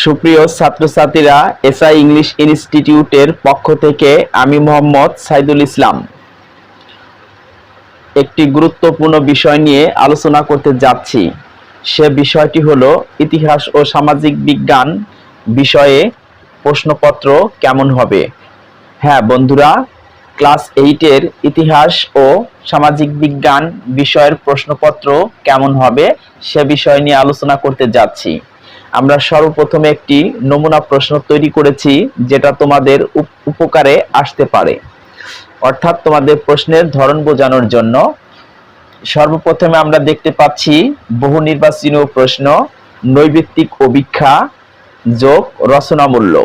সুপ্রিয় ছাত্রছাত্রীরা, SI English ইনস্টিটিউটের পক্ষ থেকে আমি মোহাম্মদ সাইদুল ইসলাম একটি গুরুত্বপূর্ণ বিষয় নিয়ে আলোচনা করতে যাচ্ছি। সে বিষয়টি হলো ইতিহাস ও সামাজিক বিজ্ঞান বিষয়ে প্রশ্নপত্র কেমন হবে। হ্যাঁ বন্ধুরা, ক্লাস 8-এর ইতিহাস ও সামাজিক বিজ্ঞান বিষয়ের প্রশ্নপত্র কেমন হবে সে বিষয় নিয়ে আলোচনা করতে যাচ্ছি। আমরা সর্বপ্রথমে একটি নমুনা প্রশ্ন তৈরি করেছি, যেটা তোমাদের উপকারে আসতে পারে, অর্থাৎ তোমাদের প্রশ্নের ধরন বোঝানোর জন্য। সর্বপ্রথমে আমরা দেখতে পাচ্ছি বহু নির্বাচনীয় প্রশ্ন, নৈর্ব্যক্তিক অভিক্ষা যোগ রচনামূল্য।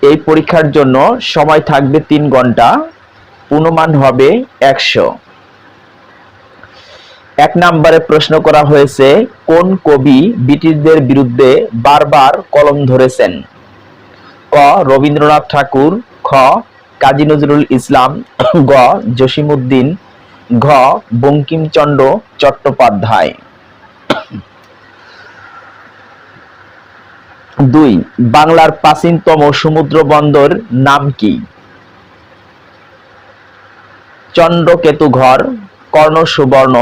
এই পরীক্ষার জন্য সময় থাকবে 3 ঘন্টা, পূর্ণমান হবে 100। 1 নম্বরে প্রশ্ন করা হয়েছে, কোন কবি ব্রিটিশদের বিরুদ্ধে বারবার কলম ধরেছেন? ক. রবীন্দ্রনাথ ঠাকুর, খ. কাজী নজরুল ইসলাম, গ. জসিমউদ্দিন, ঘ. বঙ্কিমচন্দ্র চট্টোপাধ্যায়। 2. বাংলার প্রাচীনতম সমুদ্র বন্দর নাম কি? চন্দ্রকেতুগড়, কর্ণসুবর্ণ,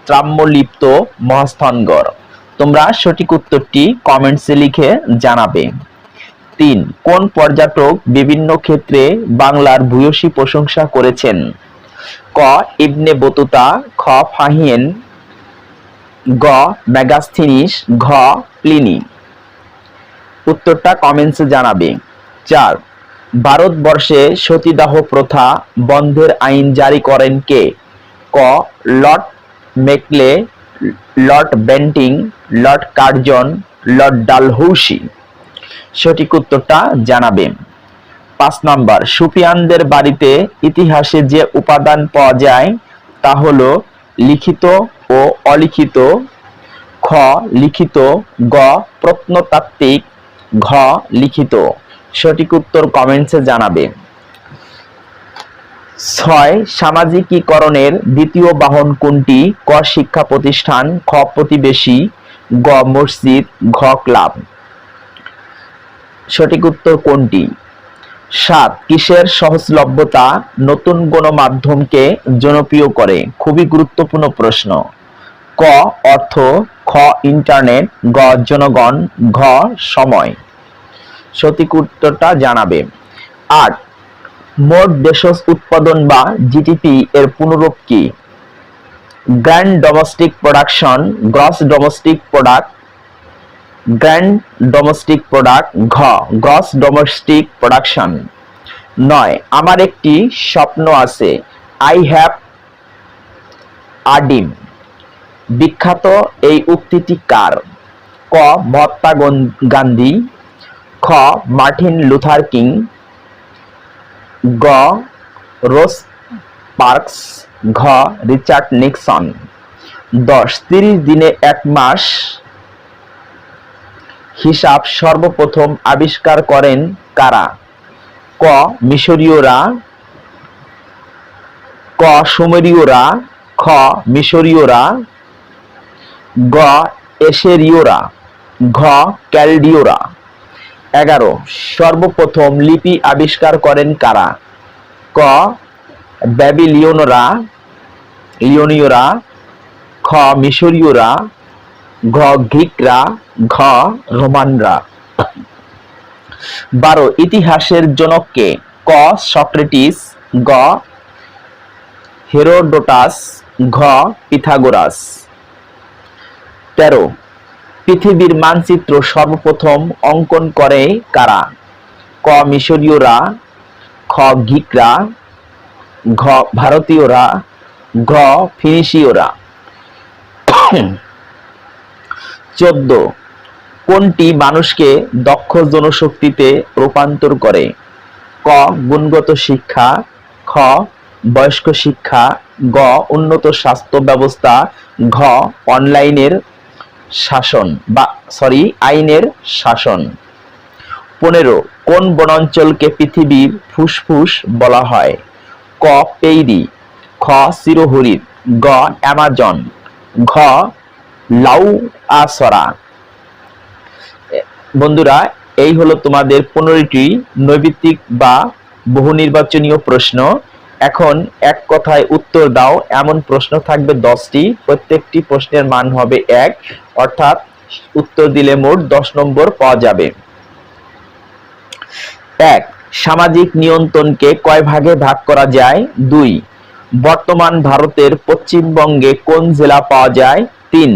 ত্রাম্যলিপ্ত, মহাস্থানগড়। তোমরা সঠিক উত্তরটি কমেন্টসে লিখে জানাবে। 3. কোন পর্যটক বিভিন্ন ক্ষেত্রে বাংলার ভূয়সী প্রশংসা করেছেন? ক. ইবনে বতুতা, খ. ফাহিয়েন, গ. মেগাস্থিনিস, ঘ. প্লিনি। উত্তরটা কমেন্টসে জানাবে। 4. ভারতবর্ষে সতীদাহ প্রথা বন্ধের আইন জারি করেন কে? ক. Lord Macaulay, Lord Bentinck, Lord Curzon, Lord Dalhousie. সঠিক উত্তরটা জানাবে। 5 নম্বর, সুফিয়ানদের বাড়িতে ইতিহাসে যে উপাদান পাওয়া যায় তা হলো লিখিত ও অলিখিত। খ. লিখিত, গ. প্রত্নতাত্ত্বিক, ঘ. লিখিত। সঠিক উত্তর কমেন্টসে জানাবে। 6. সামাজিকীকরণের দ্বিতীয় বাহন কোনটি? ক. শিক্ষা প্রতিষ্ঠান, খ. প্রতিবেশী, গ. মসজিদ, ঘ. ক্লাব। সঠিক উত্তর কোনটি? 7. কিসের সহজলভ্যতা নতুন গণমাধ্যমকে জনপ্রিয় করে? খুবই গুরুত্বপূর্ণ প্রশ্ন। ক. অর্থ, খ. ইন্টারনেট, গ. জনগণ, ঘ. সময়। সঠিক উত্তরটা জানাবে। 8. মোট দেশজ উৎপাদন বা জিডিপি এর পুনরূপ কি? Grand domestic production, gross domestic product, grand domestic product, ঘ. Gross domestic production. 9. আমার একটি স্বপ্ন আছে, আই হ্যাভ আ ড্রিম। বিখ্যাত এই উক্তিটি কার? ক. মহাত্মা গান্ধী, খ. মার্টিন লুথার কিং, গ. রোজা পার্কস, ঘ. Richard Nixon. 10. 30 দিনে 1 মাস হিসাব সর্বপ্রথম আবিষ্কার করেন কারা? ক. মিশরীয়রা, ক. সুমেরীয়রা, খ. মিশরীয়রা, গ. এসেরীয়রা, ঘ. ক্যালডীয়রা। 11. সর্বপ্রথম লিপি আবিষ্কার করেন কারা? ক. ব্যাবিলীয়রা, খ. মিশরীয়রা, ঘ. গ্রিকরা, ঘ. রোমানরা। 12. ইতিহাসের জনক কে? ক. সক্রেটিস, গ. হেরোডোটাস, ঘ. পিথাগোরাস। 13. পৃথিবীর মানচিত্র সর্বপ্রথম অঙ্কন করে কারা? ক. মিশরীয়রা, খ. গ্রিকরা, ঘ. ভারতীয়রা, ঘ. ফিনিশীয়রা। 14. কোনটি মানুষকে দক্ষ জনশক্তিতে রূপান্তর করে? ক. গুণগত শিক্ষা, খ. বয়স্ক শিক্ষা, গ. উন্নত স্বাস্থ্য ব্যবস্থা, ঘ. আইনের শাসন। 15. কোন বনাঞ্চলকে পৃথিবীর ফুসফুস বলা হয়? ক. পেইরি, খ. চিরহরিৎ, গ. অ্যামাজন, ঘ. লাউয়াসরা। বন্ধুরা, এই হলো তোমাদের 15টি নৈর্ব্যক্তিক বা বহু নির্বাচনীয় প্রশ্ন। এখন এক কথায় উত্তর দাও এমন প্রশ্ন থাকবে 10টি। প্রত্যেকটি প্রশ্নের মান হবে 1, অর্থাৎ উত্তর দিলে মোট 10 নম্বর পাওয়া যাবে। 1. সামাজিক নিয়ন্ত্রণকে কয় ভাগে ভাগ করা যায়? 2. বর্তমান ভারতের পশ্চিমবঙ্গে কোন জেলা পাওয়া যায়? 3.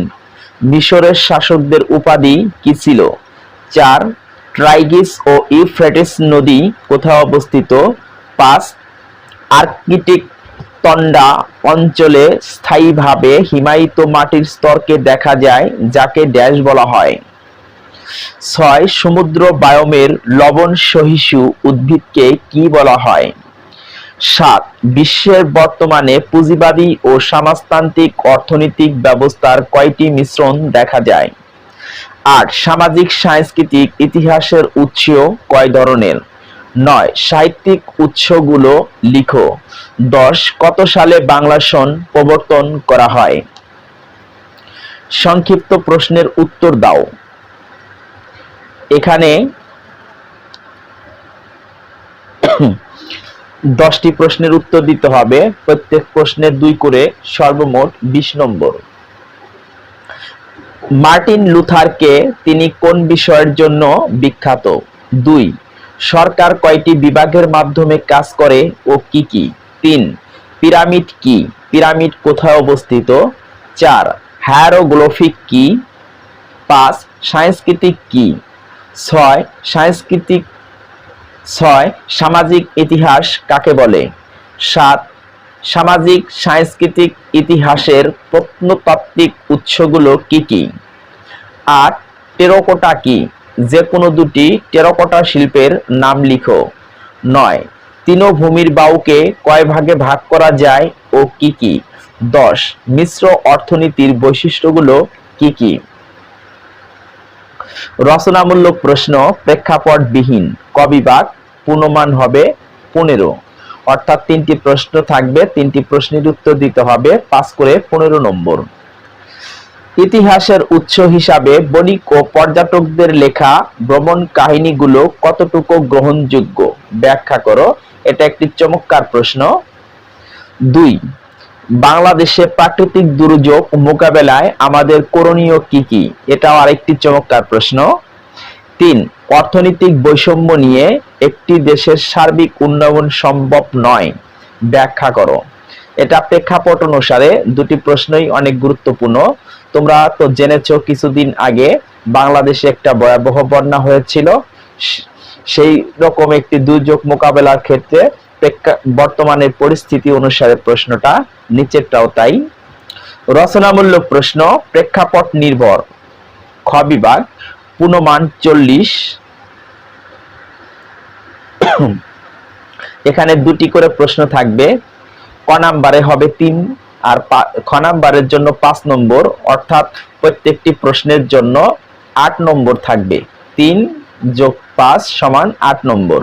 মিশরের শাসকদের উপাধি কি ছিল? 4. টাইগ্রিস ও ইউফ্রেটিস নদী কোথায় অবস্থিত? 5. আর্কটিক তন্ডা অঞ্চলে স্থায়ীভাবে হিমায়িত মাটির স্তরকে দেখা যায় যাকে ড্যাশ বলা হয়? 6. সমুদ্র বায়োমের লবণ সহিষ্ণু উদ্ভিদকে কি বলা হয়? 7. বিশ্বের বর্তমানে পুঁজিবাদী ও সমাজতান্ত্রিক অর্থনৈতিক ব্যবস্থার কয়টি মিশ্রণ দেখা যায়? 8. সামাজিক সাংস্কৃতিক ইতিহাসের উৎস কয় ধরনের? 9. সাহিত্যিক উৎসগুলো লিখো। 10. কত সালে বাংলা সন প্রবর্তন করা হয়? সংক্ষিপ্ত প্রশ্নের উত্তর দাও। এখানে 10টি প্রশ্নের উত্তর দিতে হবে। প্রত্যেক প্রশ্নের 2 করে, সর্বমোট 20 নম্বর। মার্টিন লুথারকে তিনি কোন বিষয়ের জন্য বিখ্যাত? 2. সরকার কয়টি বিভাগের মাধ্যমে কাজ করে ও কি কি? 3. পিরামিড কি? পিরামিড কোথায় অবস্থিত? 4. হায়ারোগ্লিফিক কি? 5. সাংস্কৃতিক কি? 6. সামাজিক ইতিহাস কাকে বলে? 7. সামাজিক সাংস্কৃতিক ইতিহাসের প্রত্নতাত্ত্বিক উৎসগুলো কি কি? 8. টেরাকোটা কি? যে কোনো দুটি টেরাকোটা শিল্পের নাম লিখো। 9. তৃণভূমির বায়ুকে কয় ভাগে ভাগ করা যায় ও কি কি? 10. মিশ্র অর্থনীতির বৈশিষ্ট্যগুলো কি কি? রচনামূলক প্রশ্ন প্রেক্ষাপটবিহীন ক বিভাগ, পূর্ণমান হবে 15, অর্থাৎ 3টি প্রশ্ন থাকবে, 3টি প্রশ্নের উত্তর দিতে হবে, 5 করে 15 নম্বর। ইতিহাসের উৎস হিসাবে বণিক ও পর্যটকদের লেখা ভ্রমণ কাহিনীগুলো কতটুকু গ্রহণযোগ্য? ব্যাখ্যা করো। এটা একটি চমৎকার প্রশ্ন। 2. বাংলাদেশে প্রাকৃতিক দুর্যোগ মোকাবেলায় আমাদের করণীয় কি কি? এটাও আরেকটি চমৎকার প্রশ্ন। 3. অর্থনৈতিক বৈষম্য নিয়ে একটি দেশের সার্বিক উন্নয়ন সম্ভব নয়, ব্যাখ্যা করো। এটা প্রেক্ষাপট অনুসারে 2টি প্রশ্নই অনেক গুরুত্বপূর্ণ। তোমরা তো জেনেছো কিছুদিন আগে বাংলাদেশে একটা ভয়াবহ বন্যা হয়েছিল। সেই রকম একটি দুর্যোগ মোকাবেলার ক্ষেত্রে বর্তমানের পরিস্থিতি অনুসারে প্রশ্নটা নিচেরটাও তাই। রচনামূলক প্রশ্ন প্রেক্ষাপট নির্ভর খ বিভাগ, পূর্ণমান 40। এখানে 2টি করে প্রশ্ন থাকবে। ক নাম্বারে হবে 3 আর খ নাম্বারের জন্য 5 নম্বর, অর্থাৎ প্রত্যেকটি প্রশ্নের জন্য 8 নম্বর থাকবে। 3 যোগ 5 সমান 8 নম্বর।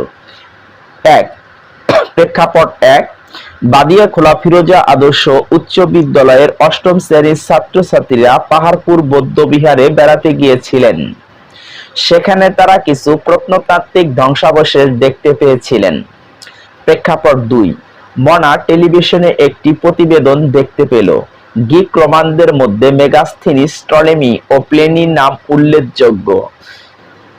1. প্রেক্ষাপট 1, বাদিয়াখোলা ফিরোজা আদর্শ উচ্চ বিদ্যালয়ের 8ম শ্রেণীর ছাত্রছাত্রীরা পাহাড়পুর বৌদ্ধবিহারে বেড়াতে গিয়েছিলেন। সেখানে তারা কিছু প্রত্নতাত্ত্বিক ধ্বংসাবশেষ দেখতে পেয়েছিলেন। প্রেক্ষাপট 2, মনা টেলিভিশনে একটি প্রতিবেদন দেখতে পেল। গ্রিক রোমানদের মধ্যে মেগাস্থিনিস, টলেমি ও প্লেনির নাম উল্লেখযোগ্য।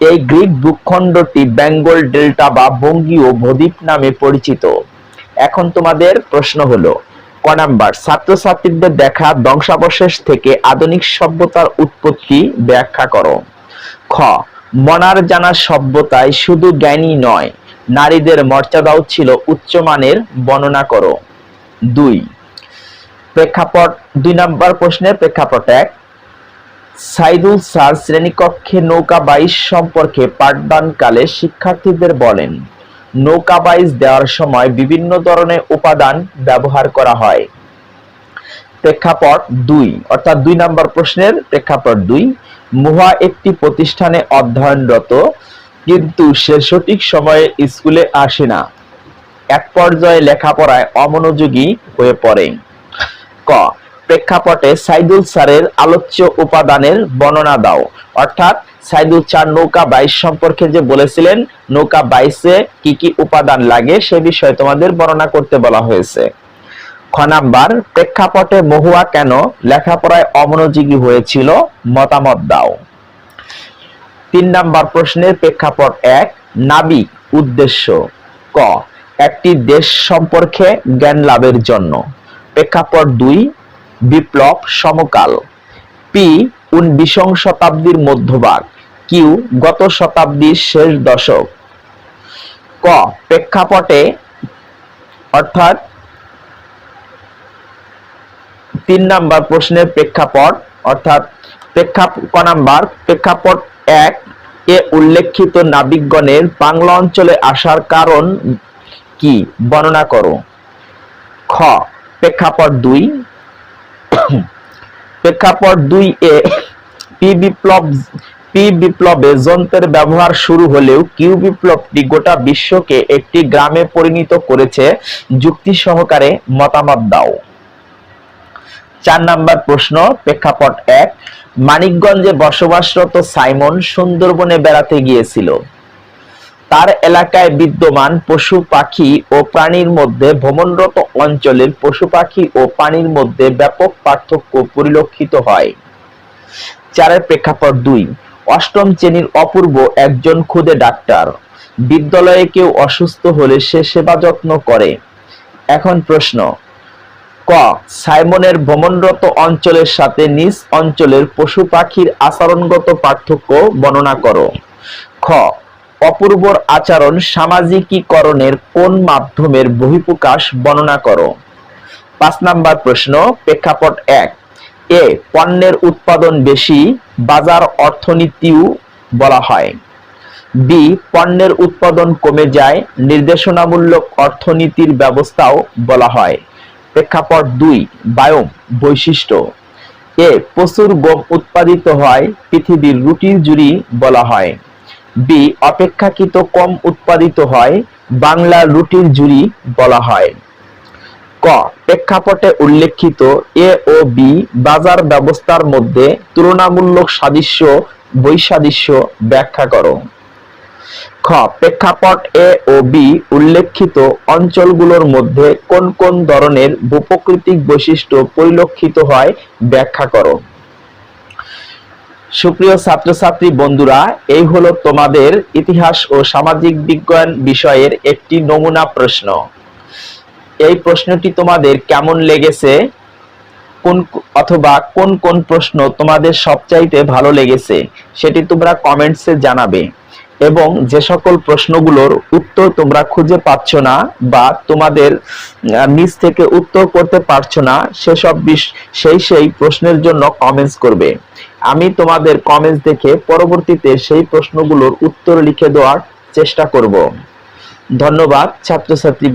এই গ্রিক ভূখণ্ডটি বেঙ্গল ডেল্টা বা বঙ্গীয় বদ্বীপ নামে পরিচিত। এখন তোমাদের প্রশ্ন হলো ক নাম্বার, ছাত্রছাত্রীদের দেখা ধ্বংসাবশেষ থেকে আধুনিক সভ্যতার উৎপত্তি ব্যাখ্যা করো। খ. মনার জানা সভ্যতায় শুধু জ্ঞানী নয়, নারীদের মর্যাদাও ছিল উচ্চমানের, বর্ণনা করো। 2. প্রেক্ষাপট 2 নম্বর প্রশ্নের প্রেক্ষাপট 1, সাইদুল স্যার শ্রেণীকক্ষে নৌকা বাইচ সম্পর্কে পাঠদানকালে শিক্ষার্থীদের বলেন, নৌকা বাইচ দেওয়ার সময় বিভিন্ন ধরনের উপাদান ব্যবহার করা হয়। প্রেক্ষাপট 2, অর্থাৎ 2 নম্বর প্রশ্নের প্রেক্ষাপট 2, মুহা একটি প্রতিষ্ঠানে অধ্যয়নরত, কিন্তু সে সঠিক সময়ে স্কুলে আসে না। এক পর্যায়ে লেখাপড়ায় অমনোযোগী হয়ে পড়ে। ক. প্রেক্ষাপটে সাইদুল স্যারের আলোচ্য উপাদানের বর্ণনা দাও। অর্থাৎ সাইদুল স্যার নৌকা বাইচ সম্পর্কে যে বলেছিলেন, নৌকা বাইচে কি কি উপাদান লাগে সে বিষয়ে তোমাদের বর্ণনা করতে বলা হয়েছে। খ নাম্বার, প্রেক্ষাপটে মহুয়া কেন লেখাপড়ায় অমনোযোগী হয়েছিল, মতামত দাও। 3 নাম্বার প্রশ্নের প্রেক্ষাপট 1, নাবিক উদ্দেশ্য। ক, একটি দেশ সম্পর্কে জ্ঞান লাভের জন্য। প্রেক্ষাপট 2, বিপ্লব সমকাল। পি, 20 শতাব্দীর মধ্যভাগ। কিউ, গত শতাব্দীর শেষ দশক। ক, প্রেক্ষাপটে অর্থাৎ 3 নাম্বার প্রশ্নের প্রেক্ষাপট অর্থাৎ ক নাম্বার, প্রেক্ষাপট 1 এ উল্লেখিত নাবিকগণের বাংলা অঞ্চলে আসার কারণ কি, বর্ণনা করো। খ, প্রেক্ষাপট 2, প্রেক্ষাপট 2 এ পি বিপ্লবে যন্ত্রের ব্যবহার শুরু হলেও কিউ বিপ্লবটি গোটা বিশ্বকে একটি গ্রামে পরিণত করেছে, যুক্তি সহকারে মতামত দাও। 4 নাম্বার প্রশ্ন, প্রেক্ষাপট 1, মানিকগঞ্জে বসবাসরত সাইমন সুন্দরবনে বেড়াতে গিয়েছিল। তার এলাকায় বিদ্যমান পশু পাখি ও প্রাণীর মধ্যে ভ্রমণরত অঞ্চলের পশু পাখি ও প্রাণীর মধ্যে ব্যাপক পার্থক্য পরিলক্ষিত হয়। 4 প্রেক্ষাপট 2, অষ্টম শ্রেণীর অপূর্ব একজন খুদে ডাক্তার। বিদ্যালয়ে কেউ অসুস্থ হলে সে সেবা যত্ন করে। এখন প্রশ্ন, ক, সাইমনের ভ্রমণরত অঞ্চলের সাথে নিজ অঞ্চলের পশু পাখির আচরণগত পার্থক্য বর্ণনা করো। খ, অপূর্বর আচরণ সামাজিকীকরণের কোন মাধ্যমের বহিঃপ্রকাশ বর্ণনা করো। 5 নাম্বার প্রশ্ন, প্রেক্ষাপট 1 এ পণ্যের উৎপাদন বেশি, বাজার অর্থনীতিও বলা হয়। বি, পণ্যের উৎপাদন কমে যায়, নির্দেশনামূলক অর্থনীতির ব্যবস্থাও বলা হয়। প্রেক্ষাপট 2, বায়োম বৈশিষ্ট্য। এ, প্রচুর গম উৎপাদিত হয়, পৃথিবীর রুটির জুড়ি বলা হয়। বি, অপেক্ষাকৃত কম উৎপাদিত হয়, বাংলার রুটির জুড়ি বলা হয়। ক, প্রেক্ষাপটে উল্লেখিত এ ও বি বাজার ব্যবস্থার মধ্যে তুলনামূলক সাদৃশ্য বৈসাদৃশ্য ব্যাখ্যা করো। খ, প্রেক্ষাপট এ ও বি উল্লেখিত অঞ্চলগুলোর মধ্যে কোন কোন ধরনের ভূপ্রাকৃতিক বৈশিষ্ট্য পরিলক্ষিত হয় ব্যাখ্যা করো। সুপ্রিয় ছাত্রছাত্রী বন্ধুরা, এই হলো তোমাদের ইতিহাস ও সামাজিক বিজ্ঞান বিষয়ের একটি নমুনা প্রশ্ন। এই প্রশ্নটি তোমাদের কেমন লেগেছে, কোন কোন প্রশ্ন তোমাদের সবচাইতে ভালো লেগেছে সেটি তোমরা কমেন্টসে জানাবে, এবং যে সকল প্রশ্নগুলোর উত্তর তোমরা খুঁজে পাচ্ছ না বা তোমাদের নিজ থেকে উত্তর করতে পারছো না সেই প্রশ্নের জন্য কমেন্টস করবে। আমি তোমাদের কমেন্টস দেখে পরবর্তীতে সেই প্রশ্নগুলোর উত্তর লিখে দেওয়ার চেষ্টা করব। ধন্যবাদ ছাত্রছাত্রী।